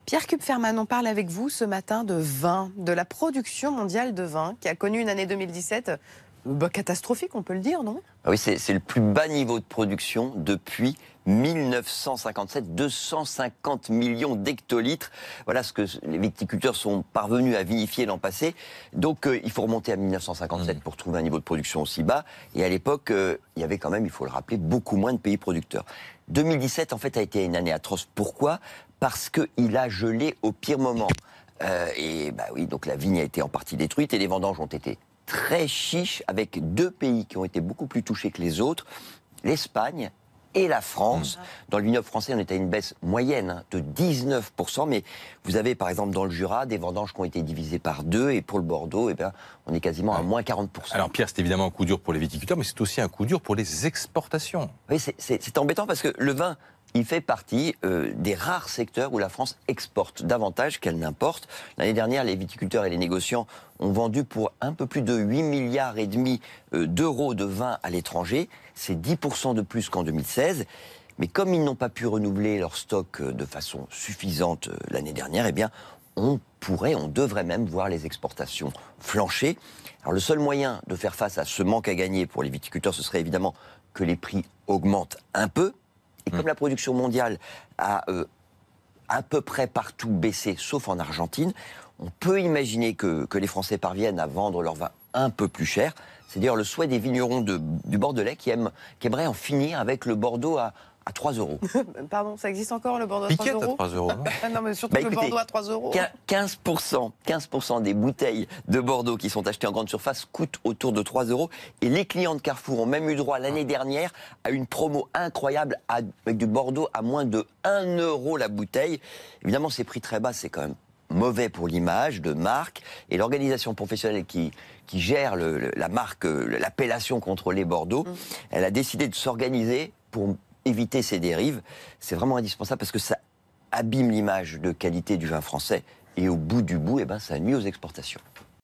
Pierre Kupferman, on parle avec vous ce matin de vin, de la production mondiale de vin, qui a connu une année 2017 catastrophique, on peut le dire, non? Ah oui, c'est le plus bas niveau de production depuis 1957, 250 millions d'hectolitres. Voilà ce que les viticulteurs sont parvenus à vinifier l'an passé. Donc il faut remonter à 1957 pour trouver un niveau de production aussi bas. Et à l'époque, il y avait quand même, il faut le rappeler, beaucoup moins de pays producteurs. 2017, en fait, a été une année atroce. Pourquoi? Parce qu'il a gelé au pire moment. Et bah oui, donc la vigne a été en partie détruite et les vendanges ont été très chiches, avec deux pays qui ont été beaucoup plus touchés que les autres, l'Espagne et la France. Dans le vignoble français, on était à une baisse moyenne de 19%, mais vous avez par exemple dans le Jura des vendanges qui ont été divisées par deux, et pour le Bordeaux, on est quasiment à moins 40%. Alors Pierre, c'est évidemment un coup dur pour les viticulteurs, mais c'est aussi un coup dur pour les exportations. Oui, c'est embêtant parce que le vin, il fait partie des rares secteurs où la France exporte davantage qu'elle n'importe. L'année dernière, les viticulteurs et les négociants ont vendu pour un peu plus de 8,5 milliards d'euros de vin à l'étranger. C'est 10% de plus qu'en 2016. Mais comme ils n'ont pas pu renouveler leur stock de façon suffisante l'année dernière, on devrait même voir les exportations flancher. Alors le seul moyen de faire face à ce manque à gagner pour les viticulteurs, ce serait évidemment que les prix augmentent un peu. Et comme la production mondiale a à peu près partout baissé, sauf en Argentine, on peut imaginer que les Français parviennent à vendre leur vin un peu plus cher. C'est d'ailleurs le souhait des vignerons du Bordelais qui aimeraient en finir avec le Bordeaux à 3 euros. Pardon, ça existe encore le Bordeaux à Piquette 3 euros? à 3 euros. Non, mais surtout le Bordeaux à 3 euros. 15% des bouteilles de Bordeaux qui sont achetées en grande surface coûtent autour de 3 euros. Et les clients de Carrefour ont même eu droit l'année dernière à une promo incroyable avec du Bordeaux à moins de 1 euro la bouteille. Évidemment, ces prix très bas, c'est quand même mauvais pour l'image de marque. Et l'organisation professionnelle qui gère la marque, l'appellation contrôlée Bordeaux, elle a décidé de s'organiser pour éviter ces dérives. C'est vraiment indispensable parce que ça abîme l'image de qualité du vin français et au bout du bout, ça nuit aux exportations.